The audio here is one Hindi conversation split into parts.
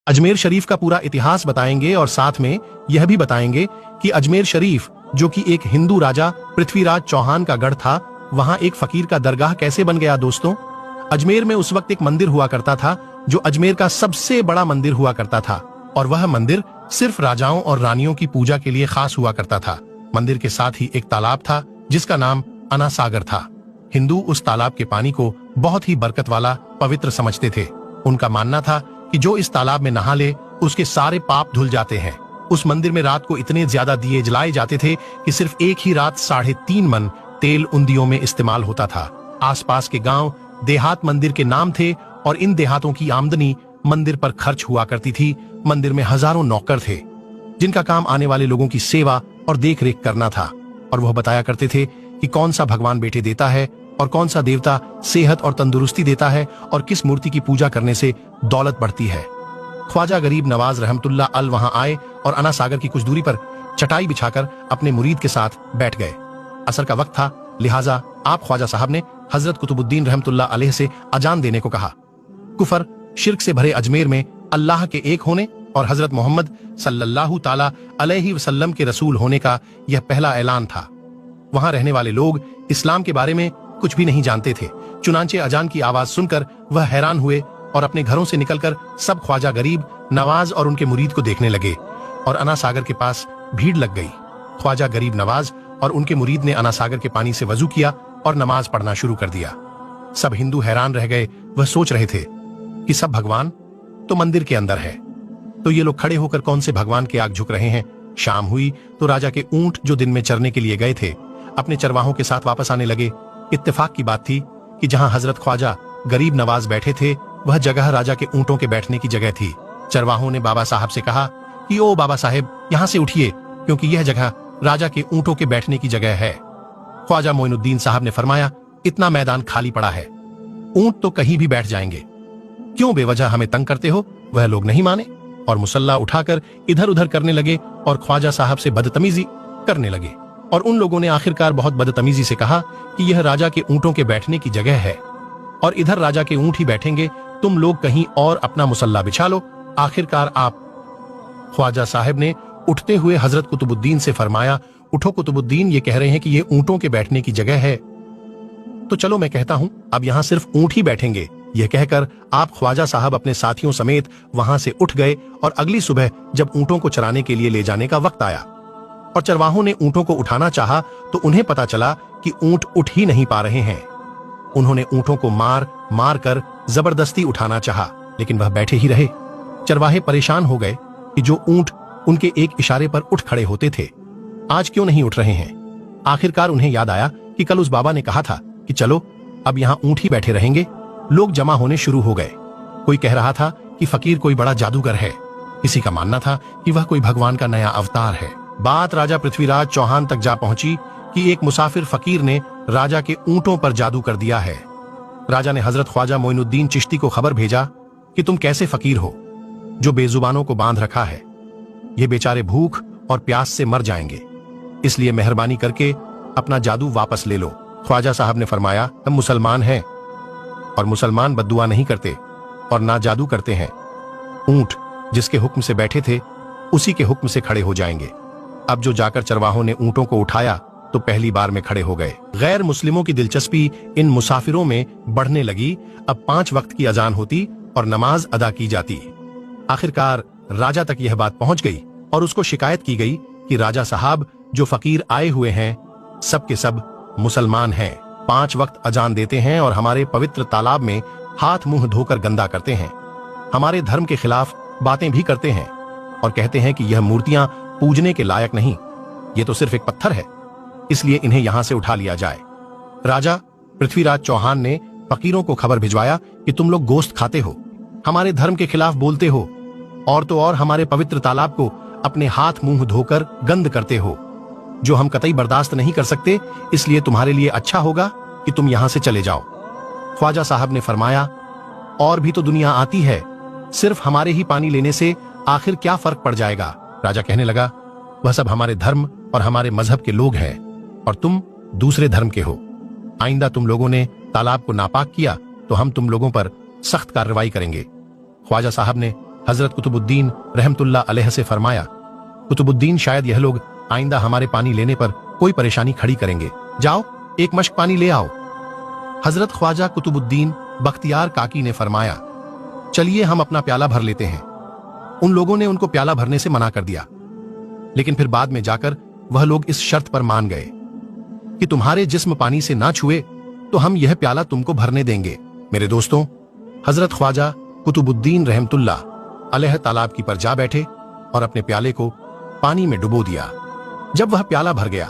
अजमेर शरीफ का पूरा इतिहास बताएंगे और साथ में यह भी बताएंगे कि अजमेर शरीफ, जो कि एक हिंदू राजा पृथ्वीराज चौहान का गढ़ था, वहां एक फकीर का दरगाह कैसे बन गया। दोस्तों, अजमेर में उस वक्त एक मंदिर हुआ करता था जो अजमेर का सबसे बड़ा मंदिर हुआ करता था, और वह मंदिर सिर्फ राजाओं और रानियों की पूजा के लिए खास हुआ करता था। मंदिर के साथ ही एक तालाब था जिसका नाम अना सागर था। हिंदू उस तालाब के पानी को बहुत ही बरकत वाला, पवित्र समझते थे। उनका मानना था कि जो इस तालाब में नहा ले उसके सारे पाप धुल जाते हैं। उस मंदिर में रात को इतने ज्यादा दिए जलाए जाते थे कि सिर्फ एक ही रात 3.5 मन तेल उन दियों में इस्तेमाल होता था। आसपास के गांव देहात मंदिर के नाम थे और इन देहातों की आमदनी मंदिर पर खर्च हुआ करती थी। मंदिर में हजारों नौकर थे जिनका काम आने वाले लोगों की सेवा और देख रेख करना था, और वह बताया करते थे कि कौन सा भगवान बेटे देता है और कौन सा देवता सेहत और तंदुरुस्ती देता है और किस मूर्ति की पूजा करने से दौलत बढ़ती है। ख्वाजा गरीब नवाज रहमतुल्लाह अल वहां आए और अना सागर की कुछ दूरी पर चटाई बिछाकर अपने मुरीद के साथ बैठ गए। असर का वक्त था, लिहाजा आप ख्वाजा साहब ने हजरत कुतुबुद्दीन रहमतुल्लाह अलैह से अजान देने को कहा। कुफर शिर्क से भरे अजमेर में अल्लाह के एक होने और हजरत मोहम्मद सल्लल्लाहु ताला अलैहि वसल्लम के रसूल होने का यह पहला ऐलान था। वहां रहने वाले लोग इस्लाम के बारे में कुछ भी नहीं जानते थे। चुनांचे अजान की आवाज सुनकर वह हैरान हुए और अपने घरों से निकलकर सब ख्वाजा गरीब नवाज और उनके मुरीद को देखने लगे, और अना सागर के पास भीड़ लग गई। ख्वाजा गरीब नवाज और उनके मुरीद ने अना सागर के पानी से वजू किया और नमाज पढ़ना शुरू कर दिया। सब हिंदू हैरान रह गए। वह सोच रहे थे कि सब भगवान तो मंदिर के अंदर है, तो ये लोग खड़े होकर कौन से भगवान के आग झुक रहे हैं। शाम हुई तो राजा के ऊंट जो दिन में चरने के लिए गए थे अपने चरवाहों के साथ वापस आने लगे। इत्तेफाक की बात थी कि जहां हजरत ख्वाजा गरीब नवाज बैठे थे वह जगह राजा के ऊंटों के बैठने की जगह थी। चरवाहों ने बाबा साहब से कहा कि ओ बाबा साहेब, यहां से उठिए, क्योंकि यह जगह राजा के ऊंटों के बैठने की जगह है। ख्वाजा मोइनुद्दीन साहब ने फरमाया, इतना मैदान खाली पड़ा है, ऊंट तो कहीं भी बैठ जाएंगे, क्यों बेवजह हमें तंग करते हो। वह लोग नहीं माने और मुसल्ला उठाकर इधर उधर करने लगे और ख्वाजा साहब से बदतमीजी करने लगे, और उन लोगों ने आखिरकार बहुत बदतमीजी से कहा कि यह राजा के ऊंटों के बैठने की जगह है और इधर राजा के ऊंट ही बैठेंगे, तुम लोग कहीं और अपना मुसल्ला बिछा लो। आखिरकार आप ख्वाजा साहब ने उठते हुए हजरत कुतुबुद्दीन से फरमाया, उठो कुतुबुद्दीन, ये कह रहे हैं कि ये ऊंटों के बैठने की जगह है, तो चलो मैं कहता हूं अब यहां सिर्फ ऊंट ही बैठेंगे। यह कहकर आप ख्वाजा साहब अपने साथियों समेत वहां से उठ गए, और अगली सुबह जब ऊंटों को चराने के लिए ले जाने का वक्त आया और चरवाहों ने ऊंटों को उठाना चाहा तो उन्हें पता चला कि ऊंट उठ ही नहीं पा रहे हैं। उन्होंने ऊंटों को मार मार कर जबरदस्ती उठाना चाहा, लेकिन वह बैठे ही रहे। चरवाहे परेशान हो गए कि जो ऊंट उनके एक इशारे पर उठ खड़े होते थे आज क्यों नहीं उठ रहे हैं। आखिरकार उन्हें याद आया कि कल उस बाबा ने कहा था कि चलो अब यहाँ ऊंट ही बैठे रहेंगे। लोग जमा होने शुरू हो गए। कोई कह रहा था कि फकीर कोई बड़ा जादूगर है, किसी का मानना था कि वह कोई भगवान का नया अवतार है। बात राजा पृथ्वीराज चौहान तक जा पहुंची कि एक मुसाफिर फकीर ने राजा के ऊंटों पर जादू कर दिया है। राजा ने हजरत ख्वाजा मोइनुद्दीन चिश्ती को खबर भेजा कि तुम कैसे फकीर हो जो बेजुबानों को बांध रखा है, ये बेचारे भूख और प्यास से मर जाएंगे, इसलिए मेहरबानी करके अपना जादू वापस ले लो। ख्वाजा साहब ने फरमाया, हम मुसलमान हैं और मुसलमान बद्दुआ नहीं करते और ना जादू करते हैं। ऊंट जिसके हुक्म से बैठे थे उसी के हुक्म से खड़े हो जाएंगे। अब जो जाकर चरवाहों ने ऊंटों को उठाया तो पहली बार में खड़े हो गए। गैर मुस्लिमों की दिलचस्पी इन मुसाफिरों में बढ़ने लगी। अब 5 वक्त की अजान होती और नमाज अदा की जाती। आखिरकार राजा तक यह बात पहुंच गई और उसको शिकायत की गई कि राजा साहब, जो फकीर आए हुए हैं सब के सब मुसलमान हैं, 5 वक्त अजान देते हैं और हमारे पवित्र तालाब में हाथ मुंह धोकर गंदा करते हैं, हमारे धर्म के खिलाफ बातें भी करते हैं और कहते हैं कि यह मूर्तियां पूजने के लायक नहीं, ये तो सिर्फ एक पत्थर है, इसलिए इन्हें यहां से उठा लिया जाए। राजा पृथ्वीराज चौहान ने फकीरों को खबर भिजवाया कि तुम लोग गोश्त खाते हो, हमारे धर्म के खिलाफ बोलते हो और तो और हमारे पवित्र तालाब को अपने हाथ मुंह धोकर गंद करते हो, जो हम कतई बर्दाश्त नहीं कर सकते, इसलिए तुम्हारे लिए अच्छा होगा कि तुम यहां से चले जाओ। ख्वाजा साहब ने फरमाया, और भी तो दुनिया आती है, सिर्फ हमारे ही पानी लेने से आखिर क्या फर्क पड़ जाएगा। राजा कहने लगा, वह सब हमारे धर्म और हमारे मजहब के लोग हैं और तुम दूसरे धर्म के हो। आइंदा तुम लोगों ने तालाब को नापाक किया तो हम तुम लोगों पर सख्त कार्रवाई करेंगे। ख्वाजा साहब ने हजरत कुतुबुद्दीन रहमतुल्लाह अलैह से फरमाया, कुतुबुद्दीन शायद यह लोग आइंदा हमारे पानी लेने पर कोई परेशानी खड़ी करेंगे, जाओ एक मश्क पानी ले आओ। हजरत ख्वाजा कुतुबुद्दीन बख्तियार काकी ने फरमाया, चलिए हम अपना प्याला भर लेते हैं। उन लोगों ने उनको प्याला भरने से मना कर दिया, लेकिन फिर बाद में जाकर वह लोग इस शर्त पर मान गए कि तुम्हारे जिस्म पानी से ना छुए तो हम यह प्याला तुमको भरने देंगे। मेरे दोस्तों, हजरत ख्वाजा कुतुबुद्दीन रहमतुल्लाह अलैह तालाब की पर जा बैठे और अपने प्याले को पानी में डुबो दिया। जब वह प्याला भर गया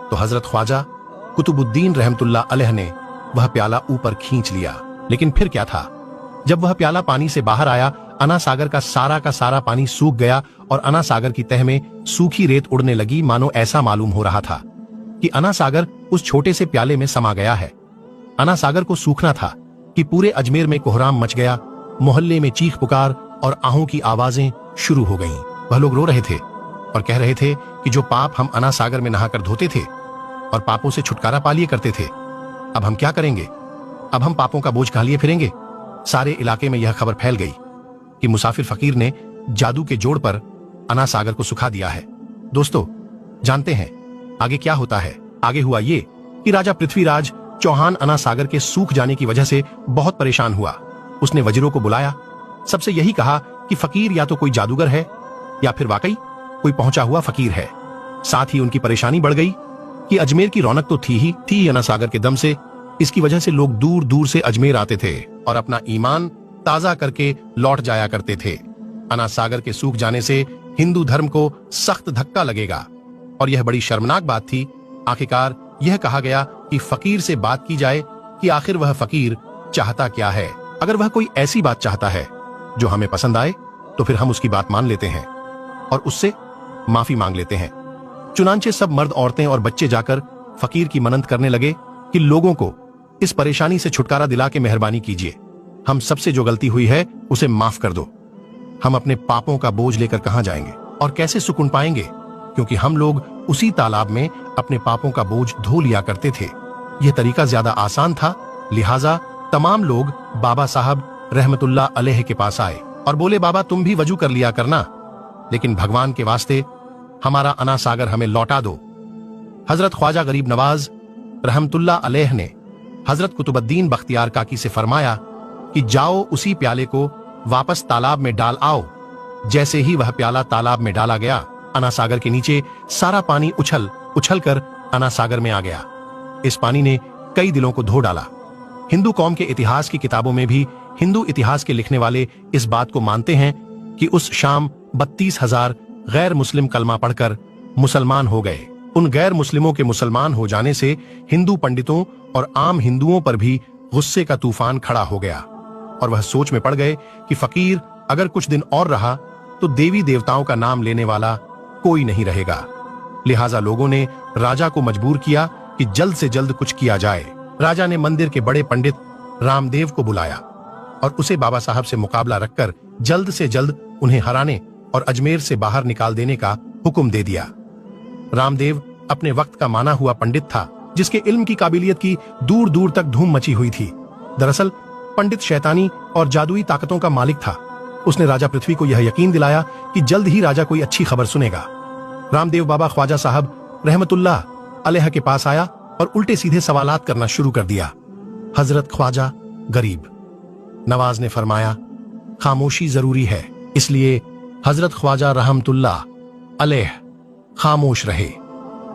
तो हजरत ख्वाजा कुतुबुद्दीन रहमतुल्लाह अलैह ने वह प्याला ऊपर खींच लिया। लेकिन फिर क्या था, जब वह प्याला पानी से बाहर आया, अना सागर का सारा पानी सूख गया और अना सागर की तह में सूखी रेत उड़ने लगी। मानो ऐसा मालूम हो रहा था कि अना सागर उस छोटे से प्याले में समा गया है। अना सागर को सूखना था कि पूरे अजमेर में कोहराम मच गया। मोहल्ले में चीख पुकार और आहों की आवाजें शुरू हो गईं। वह लोग रो रहे थे और कह रहे थे कि जो पाप हम अना सागर में नहाकर धोते थे और पापों से छुटकारा पा लिए करते थे, अब हम क्या करेंगे? अब हम पापों का बोझ कहां लिए फिरेंगे? सारे इलाके में यह खबर फैल गई कि मुसाफिर फकीर ने जादू के जोड़ पर अना सागर को सुखा दिया है। दोस्तों, जानते हैं आगे क्या होता है? आगे हुआ ये कि राजा पृथ्वीराज चौहान अना सागर के सूख जाने की वजह से बहुत परेशान हुआ। उसने वजीरों को बुलाया, सबसे यही कहा कि फकीर या तो कोई जादूगर है या फिर वाकई कोई पहुंचा हुआ फकीर है। साथ ही उनकी परेशानी बढ़ गई कि अजमेर की रौनक तो थी अना सागर के दम से। इसकी वजह से लोग दूर दूर से अजमेर आते थे और अपना ईमान ताजा करके लौट जाया करते थे। अना सागर के सूख जाने से हिंदू धर्म को सख्त धक्का लगेगा और यह बड़ी शर्मनाक बात थी। आखिरकार यह कहा गया कि फकीर से बात की जाए कि आखिर वह फकीर चाहता क्या है। अगर वह कोई ऐसी बात चाहता है जो हमें पसंद आए तो फिर हम उसकी बात मान लेते हैं और उससे माफी मांग लेते हैं। चुनांचे सब मर्द, औरतें और बच्चे जाकर फकीर की मन्नत करने लगे कि लोगों को इस परेशानी से छुटकारा दिला के मेहरबानी कीजिए, हम सबसे जो गलती हुई है उसे माफ कर दो। हम अपने पापों का बोझ लेकर कहां जाएंगे और कैसे सुकून पाएंगे, क्योंकि हम लोग उसी तालाब में अपने पापों का बोझ धो लिया करते थे। यह तरीका ज्यादा आसान था, लिहाजा तमाम लोग बाबा साहब रहमतुल्लाह अलैह के पास आए और बोले, बाबा तुम भी वजू कर लिया करना, लेकिन भगवान के वास्ते हमारा अना सागर हमें लौटा दो। हजरत ख्वाजा गरीब नवाज रहमतुल्लाह अलैह ने हजरत कुतुबुद्दीन बख्तियार काकी से फरमाया कि जाओ उसी प्याले को वापस तालाब में डाल आओ। जैसे ही वह प्याला तालाब में डाला गया, अना सागर के नीचे सारा पानी उछल कर अना सागर में आ गया। इस पानी ने कई दिलों को धो डाला। हिंदू कौम के इतिहास की किताबों में भी हिंदू इतिहास के लिखने वाले इस बात को मानते हैं कि उस शाम 32,000 गैर मुस्लिम कलमा पढ़कर मुसलमान हो गए। उन गैर मुस्लिमों के मुसलमान हो जाने से हिंदू पंडितों और आम हिंदुओं पर भी गुस्से का तूफान खड़ा हो गया और वह सोच में पड़ गए कि फकीर अगर कुछ दिन और रहा तो देवी देवताओं का नाम लेने वाला कोई नहीं रहेगा। लिहाजा लोगों ने राजा को मजबूर किया कि जल्द से जल्द कुछ किया जाए। राजा ने मंदिर के बड़े पंडित रामदेव को बुलाया और उसे बाबा साहब से मुकाबला रखकर जल्द से जल्द उन्हें हराने और अजमेर से बाहर निकाल देने का हुक्म दे दिया। रामदेव अपने वक्त का माना हुआ पंडित था, जिसके इल्म की काबिलियत की दूर दूर तक धूम मची हुई थी। दरअसल पंडित शैतानी और जादुई ताकतों का मालिक था। उसने राजा पृथ्वी को यह यकीन दिलाया कि जल्द ही राजा कोई अच्छी खबर सुनेगा। रामदेव बाबा ख्वाजा साहब रहमतुल्लाह अलैह के पास आया और उल्टे सीधे सवालात करना शुरू कर दिया। हजरत ख्वाजा गरीब नवाज ने फरमाया, खामोशी जरूरी है, इसलिए हजरत ख्वाजा रहमतुल्लाह अलैह खामोश रहे।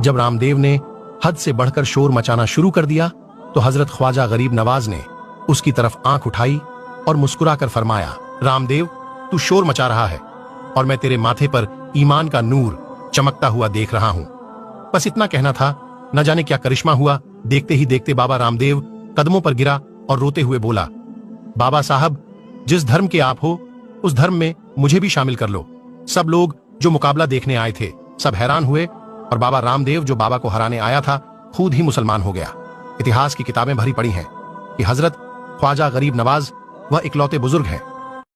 जब रामदेव ने हद से बढ़कर शोर मचाना शुरू कर दिया तो हजरत ख्वाजा गरीब नवाज ने उसकी तरफ आंख उठाई और मुस्कुराकर फरमाया, रामदेव तू शोर मचा रहा है और मैं तेरे माथे पर ईमान का नूर चमकता हुआ देख रहा हूं। बस इतना कहना था, न जाने क्या करिश्मा हुआ। देखते ही देखते बाबा रामदेव कदमों पर गिरा और रोते हुए बोला, बाबा साहब जिस धर्म के आप हो उस धर्म में मुझे भी शामिल कर लो। सब लोग जो मुकाबला देखने आए थे सब हैरान हुए और बाबा रामदेव जो बाबा को हराने आया था खुद ही मुसलमान हो गया। इतिहास की किताबें भरी पड़ी हैं कि हजरत ख्वाजा गरीब नवाज वह इकलौते बुजुर्ग हैं